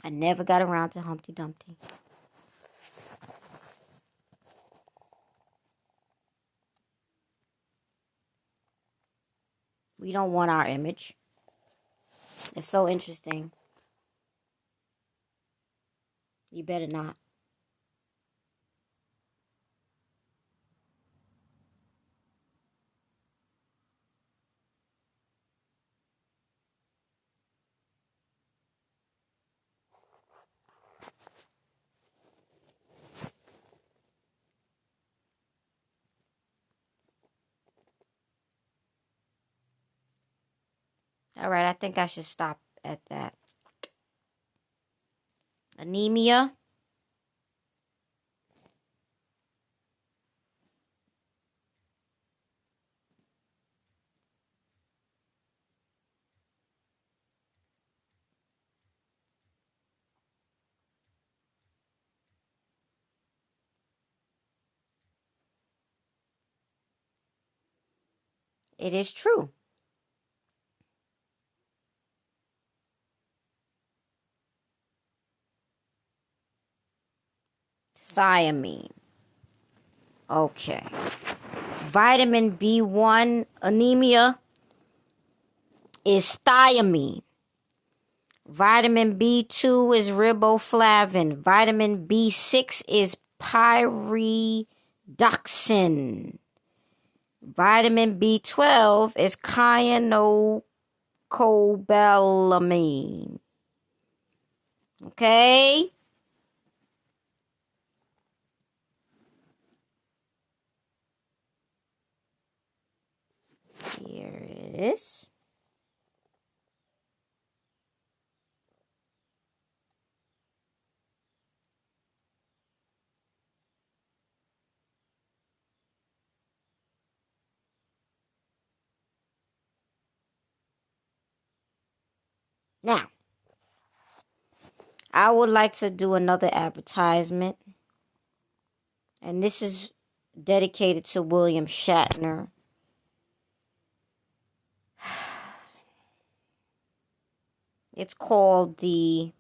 Speaker 1: I never got around to Humpty Dumpty. We don't want our image. It's so interesting. You better not. All right, I think I should stop at that. Anemia. It is true. Thiamine. Okay. Vitamin B1 anemia is thiamine. Vitamin B2 is riboflavin. Vitamin B6 is pyridoxine. Vitamin B12 is cyanocobalamin. cobalamin. Okay? Here it is. Now, I would like to do another advertisement. And this is dedicated to William Shatner. It's called the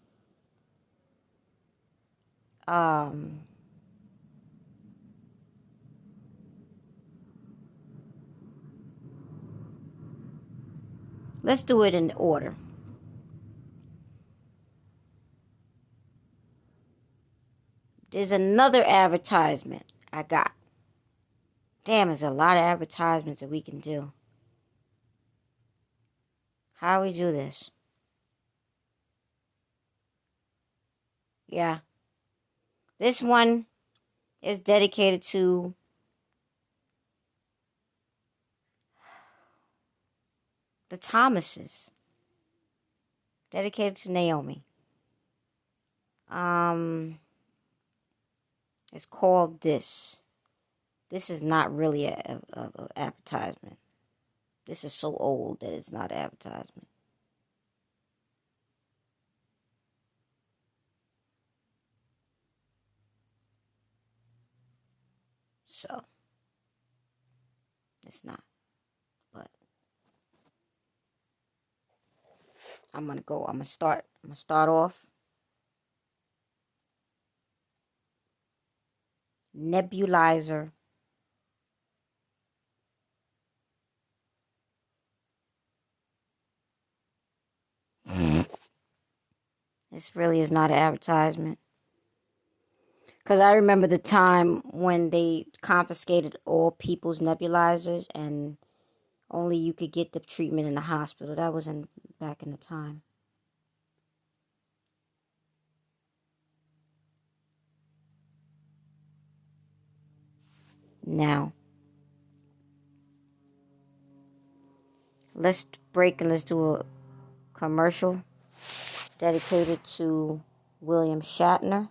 Speaker 1: let's do it in order. There's another advertisement I got. Damn, there's a lot of advertisements that we can do. How do we do this? Yeah. This one is dedicated to the Thomases. Dedicated to Naomi. It's called this. This is not really a advertisement. This is so old that it's not an advertisement. So, it's not. But I'm gonna start off. Nebulizer. This really is not an advertisement. Because I remember the time when they confiscated all people's nebulizers and only you could get the treatment in the hospital. That was back in the time. Now, let's break and let's do a commercial dedicated to William Shatner.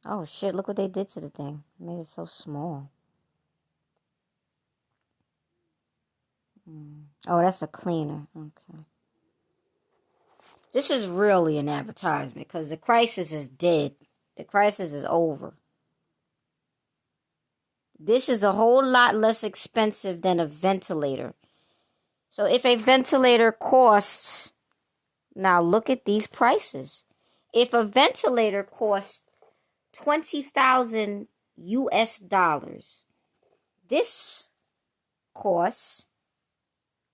Speaker 1: Oh shit, look what they did to the thing. Made it so small. Oh, that's a cleaner. Okay. This is really an advertisement because the crisis is dead. The crisis is over. This is a whole lot less expensive than a ventilator. So if a ventilator costs, now look at these prices. If a ventilator costs 20,000 US dollars, this costs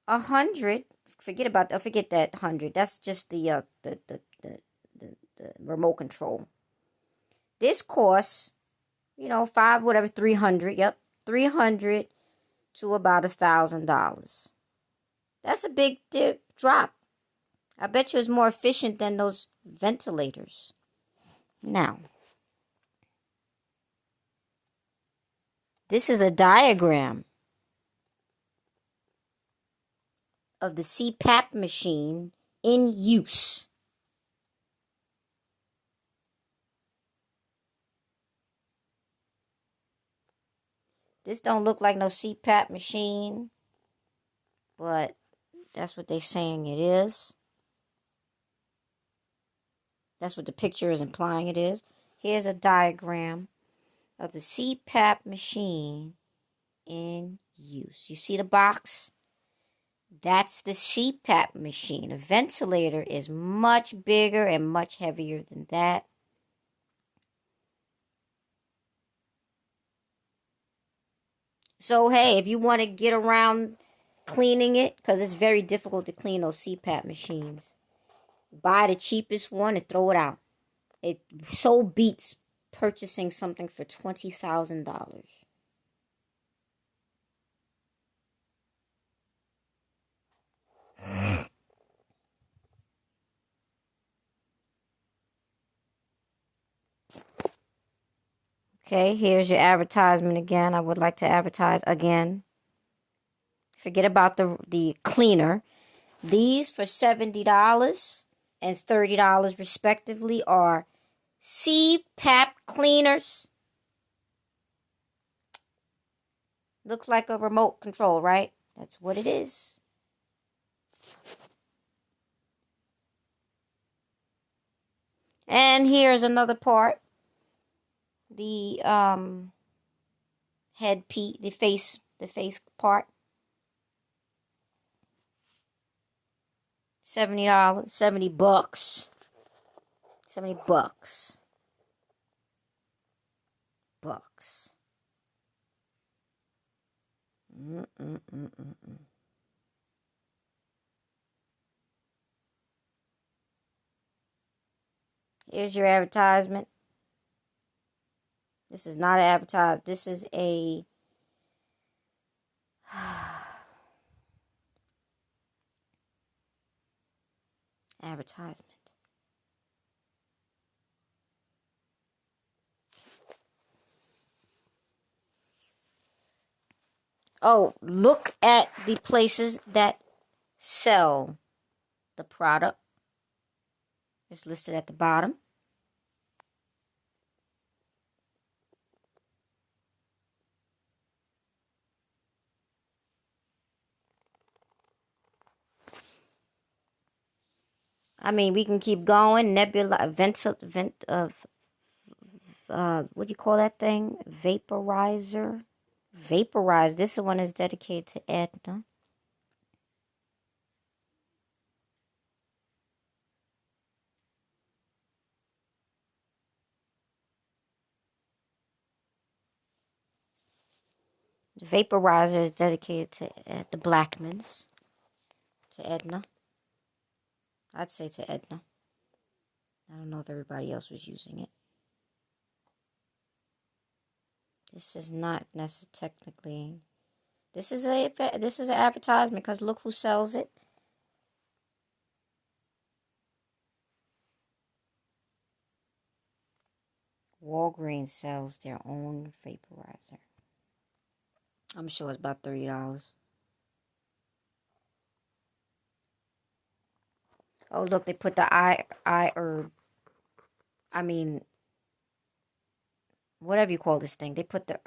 Speaker 1: 100. Forget that 100. That's just the remote control. This costs, 300. Yep, 300 to about $1,000. That's a big drop. I bet you it's more efficient than those ventilators. Now, this is a diagram of the Cpap machine in use. This don't look like no Cpap machine, but that's what they're saying it is. That's what the picture is implying it is. Here's a diagram of the Cpap machine in use. You see the box? That's the Cpap machine. A ventilator is much bigger and much heavier than that. So, hey, if you want to get around cleaning it, because it's very difficult to clean those Cpap machines, buy the cheapest one and throw it out. It so beats purchasing something for $20,000. Okay, here's your advertisement again. I would like to advertise again. Forget about the cleaner. These for $70 and $30 respectively are Cpap cleaners. Looks like a remote control, right? That's what it is. And here's another part. The the face part. $70, $70. $70. Bucks. Here's your advertisement. This is not an advertisement. This is a advertisement. Oh, look at the places that sell the product. It's listed at the bottom. I mean, we can keep going. Nebula, what do you call that thing? Vaporizer. Vaporize. This one is dedicated to Edna. The vaporizer is dedicated to the Blackmans. To Edna. I'd say to Edna. I don't know if everybody else was using it. This is not necessarily technically. This is an advertisement because look who sells it. Walgreens sells their own vaporizer. I'm sure it's about $30. Oh, look, they put the herb. I mean, whatever you call this thing. They put the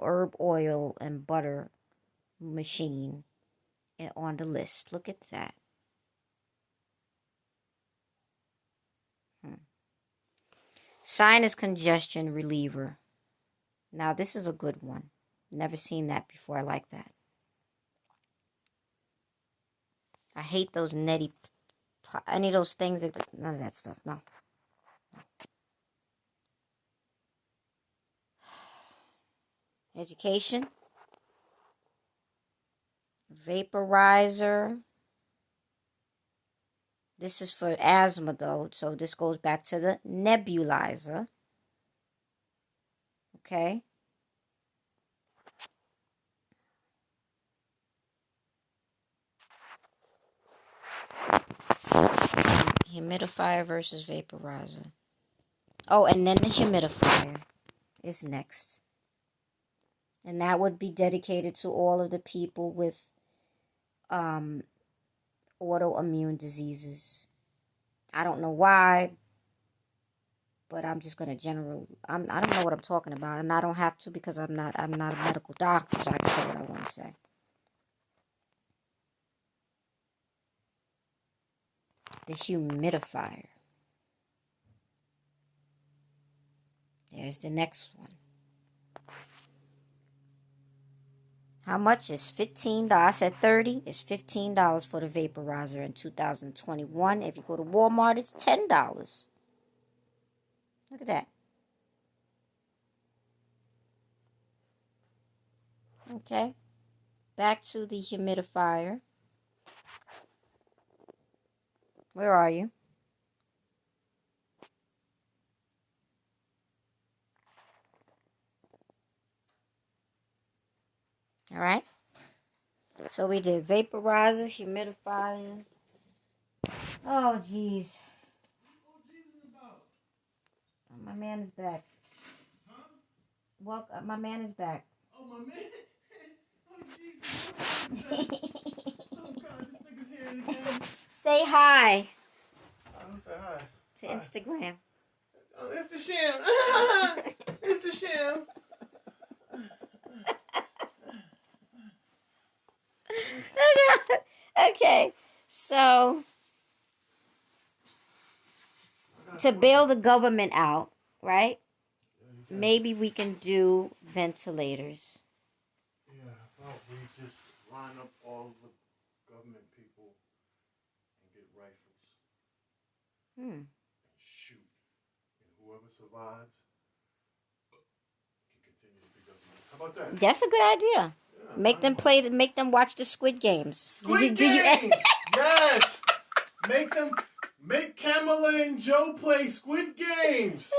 Speaker 1: herb oil and butter machine on the list. Look at that. Sinus congestion reliever. Now, this is a good one. Never seen that before. I like that. I hate those any of those things. None of that stuff. No. Education. Vaporizer. This is for asthma, though. So this goes back to the nebulizer. Okay. Humidifier versus vaporizer. Oh, and then the humidifier is next. And that would be dedicated to all of the people with autoimmune diseases. I don't know why, but I'm just gonna I don't know what I'm talking about, and I don't have to because I'm not a medical doctor, so I can say what I want to say. The humidifier. There's the next one. How much is $15? I said $30. It's $15 for the vaporizer in 2021. If you go to Walmart, it's $10. Look at that. Okay. Back to the humidifier. Where are you? All right. So we did vaporizers, humidifiers. Oh, jeez. My man is back. Huh? Well, my man is back. Oh, my man? Oh, Jesus. Oh, God, this nigga's here again. Say hi.
Speaker 2: I'll say hi.
Speaker 1: To hi. Instagram.
Speaker 2: Oh, it's the sham. It's the sham.
Speaker 1: Okay, so to bail the government out, right? Maybe we can do ventilators.
Speaker 2: Yeah, well, we just line up all the government people and get rifles. And shoot. And whoever survives can continue to be government. How about that?
Speaker 1: That's a good idea.
Speaker 2: Yeah,
Speaker 1: Make them watch the Squid Games.
Speaker 2: Squid Games! Yes! Make Kamala and Joe play Squid Games!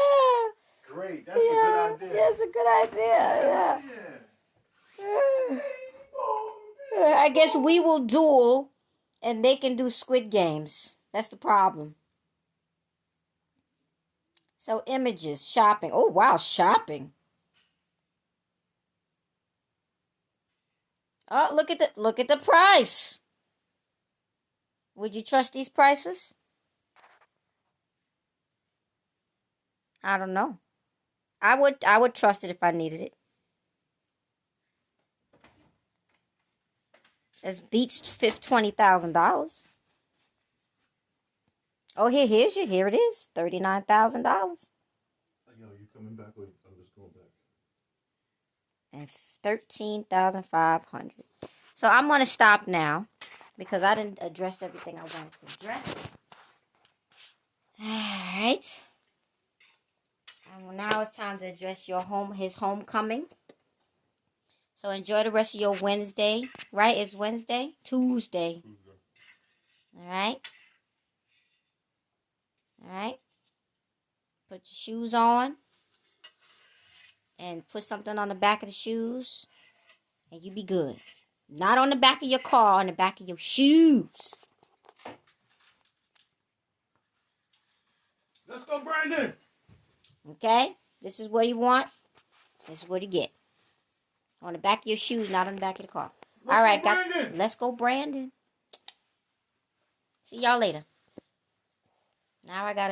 Speaker 2: Great, that's a good idea.
Speaker 1: That's a good idea, yeah. I guess we will duel and they can do Squid Games. That's the problem. So images, shopping. Oh wow, shopping. Oh, look at the price. Would you trust these prices? I don't know. I would trust it if I needed it. This beats $20,000. Oh, here it is, $39,000.
Speaker 2: Yo, you coming back or I'm just going back?
Speaker 1: And 13,500. So I'm gonna stop now because I didn't address everything I wanted to address. All right. And now it's time to address his homecoming. So enjoy the rest of your Wednesday. Right? It's Wednesday? Tuesday. All right. All right. Put your shoes on. And put something on the back of the shoes. And you be good. Not on the back of your car, on the back of your shoes.
Speaker 2: Let's go, Brandon.
Speaker 1: Okay? This is what you want. This is what you get. On the back of your shoes, not on the back of the car. All right, let's go, Brandon. See y'all later. Now I gotta